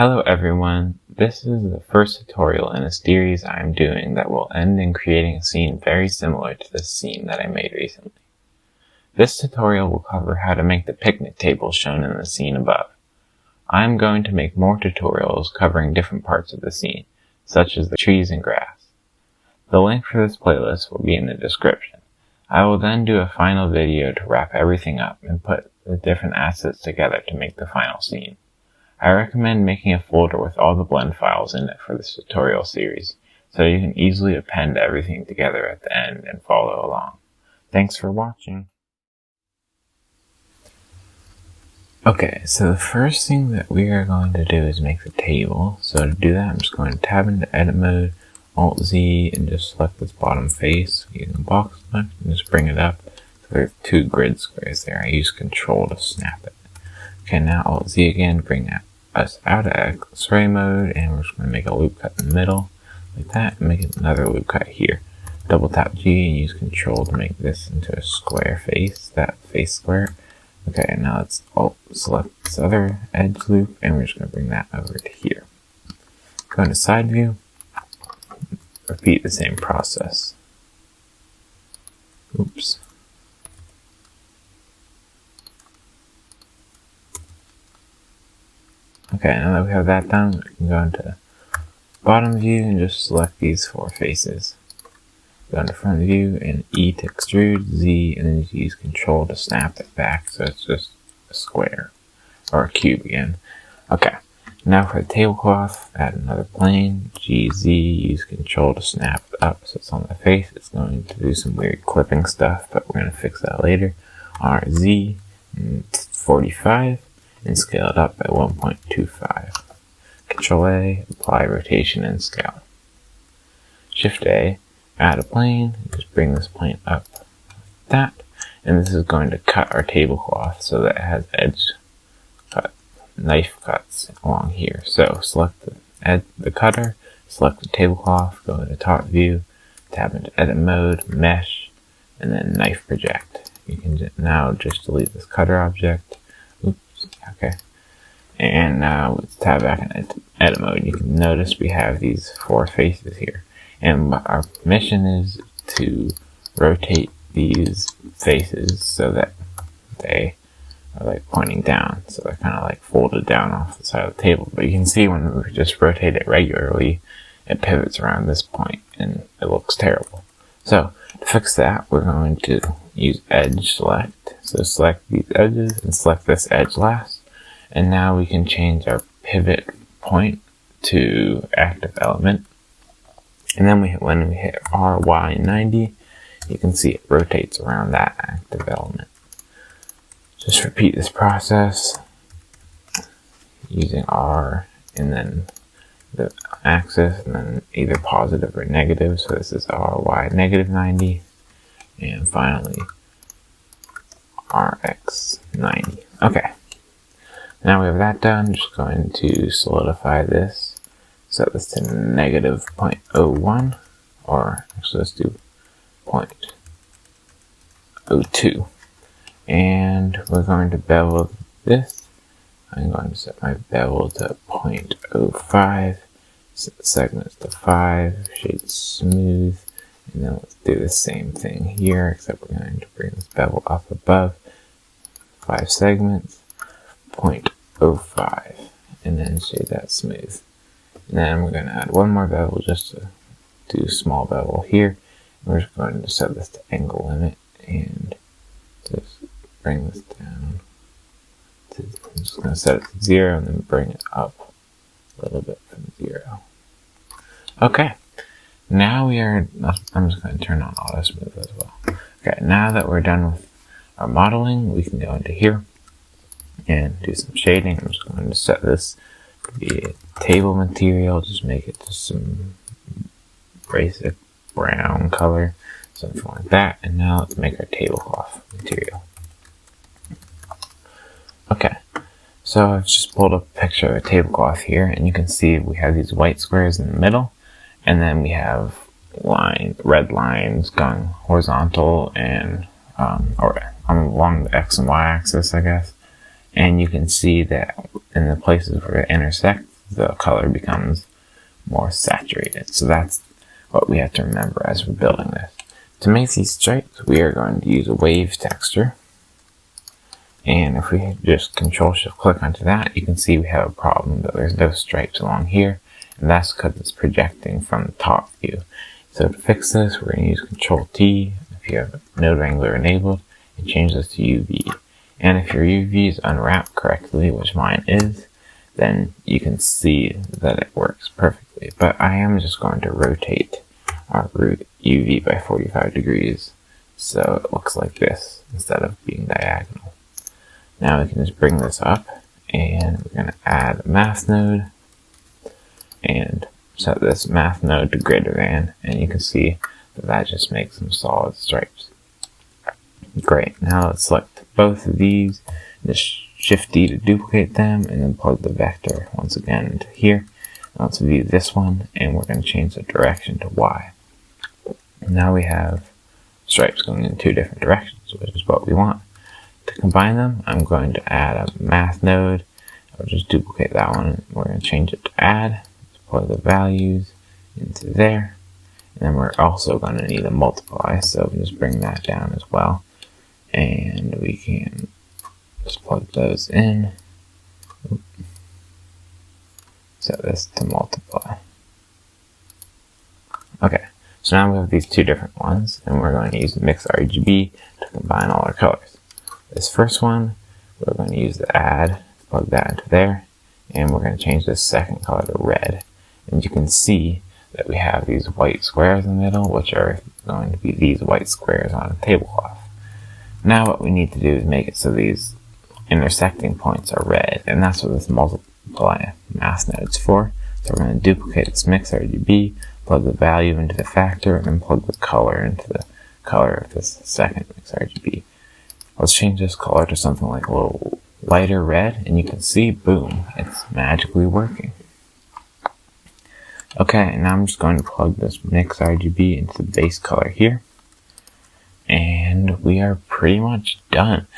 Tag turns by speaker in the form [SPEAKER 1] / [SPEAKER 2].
[SPEAKER 1] Hello everyone, this is the first tutorial in a series I'm doing that will end in creating a scene very similar to this scene that I made recently. This tutorial will cover how to make the picnic table shown in the scene above. I'm going to make more tutorials covering different parts of the scene, such as the trees and grass. The link for this playlist will be in the description. I will then do a final video to wrap everything up and put the different assets together to make the final scene. I recommend making a folder with all the blend files in it for this tutorial series, so you can easily append everything together at the end and follow along. Thanks for watching. Okay, so the first thing that we are going to do is make the table. So to do that, I'm just going to tab into edit mode, Alt-Z, and just select this bottom face using box select and just bring it up. So there's two grid squares there. I use Control to snap it. Okay, now Alt-Z again, bring us out of X-ray mode, and we're just going to make a loop cut in the middle, like that, and make another loop cut here. Double tap G and use Control to make this into a square face, that face square. Okay, now let's select this other edge loop, and we're just going to bring that over to here. Go into side view, repeat the same process. Oops. Okay, now that we have that done, we can go into bottom view and just select these four faces. Go into front view and E to extrude, Z, and then you use Control to snap it back so it's just a square, or a cube again. Okay, now for the tablecloth, add another plane, GZ, use Control to snap it up so it's on the face. It's going to do some weird clipping stuff, but we're going to fix that later. RZ, 45. And scale it up by 1.25. Control A, apply rotation and scale. Shift A, add a plane, just bring this plane up like that, and this is going to cut our tablecloth so that it has knife cuts along here. So select the cutter, select the tablecloth, go to top view, tab into edit mode, mesh, and then knife project. You can now just delete this cutter object. Okay, and now let's tab back in edit mode. You can notice we have these four faces here, and our mission is to rotate these faces so that they are like pointing down, so they're kind of like folded down off the side of the table. But you can see when we just rotate it regularly, it pivots around this point and it looks terrible. So to fix that, we're going to use edge select. So select these edges and select this edge last. And now we can change our pivot point to active element. And then when we hit RY90, you can see it rotates around that active element. Just repeat this process using R and then the axis, and then either positive or negative. So this is RY negative 90, and finally RX 90. Okay, now we have that done. Just going to solidify this, set this to negative 0.01, or actually let's do 0.02, and we're going to bevel this. I'm going to set my bevel to 0.05, set the segments to 5, shade smooth, and then let's do the same thing here, except we're going to bring this bevel up above 5 segments, 0.05, and then shade that smooth. And then we're going to add one more bevel just to do a small bevel here. We're just going to set this to angle limit and just bring this down. I'm just going to set it to 0 and then bring it up a little bit from 0. Okay, now I'm just going to turn on auto smooth as well. Okay, now that we're done with our modeling, we can go into here and do some shading. I'm just going to set this to be a table material, just make it to some basic brown color, something like that. And now let's make our tablecloth material. Okay, so I've just pulled up a picture of a tablecloth here, and you can see we have these white squares in the middle, and then we have red lines going horizontal and or along the X and Y axis, I guess. And you can see that in the places where it intersects, the color becomes more saturated. So that's what we have to remember as we're building this. To make these stripes, we are going to use a wave texture. And if we just Control-Shift-Click onto that, you can see we have a problem that there's no stripes along here. And that's because it's projecting from the top view. So to fix this, we're going to use Control-T if you have Node Wrangler enabled, and change this to UV. And if your UV is unwrapped correctly, which mine is, then you can see that it works perfectly. But I am just going to rotate our UV by 45 degrees so it looks like this instead of being diagonal. Now we can just bring this up, and we're going to add a math node and set this math node to greater than, and you can see that just makes some solid stripes. Great, now let's select both of these, just Shift-D to duplicate them, and then plug the vector once again into here. Now let's view this one, and we're going to change the direction to Y. Now we have stripes going in two different directions, which is what we want. To combine them, I'm going to add a math node. I'll just duplicate that one. We're going to change it to add. Let's plug the values into there. And then we're also going to need a multiply, so we just bring that down as well. And we can just plug those in. Set this to multiply. Okay, so now we have these two different ones, and we're going to use Mix RGB to combine all our colors. This first one, we're going to use the add, plug that into there, and we're going to change this second color to red. And you can see that we have these white squares in the middle, which are going to be these white squares on a tablecloth. Now what we need to do is make it so these intersecting points are red, and that's what this multiply math node is for. So we're going to duplicate its Mix RGB, plug the value into the factor, and then plug the color into the color of this second Mix RGB. Let's change this color to something like a little lighter red, and you can see, boom, it's magically working. Okay, now I'm just going to plug this Mix RGB into the base color here. And we are pretty much done.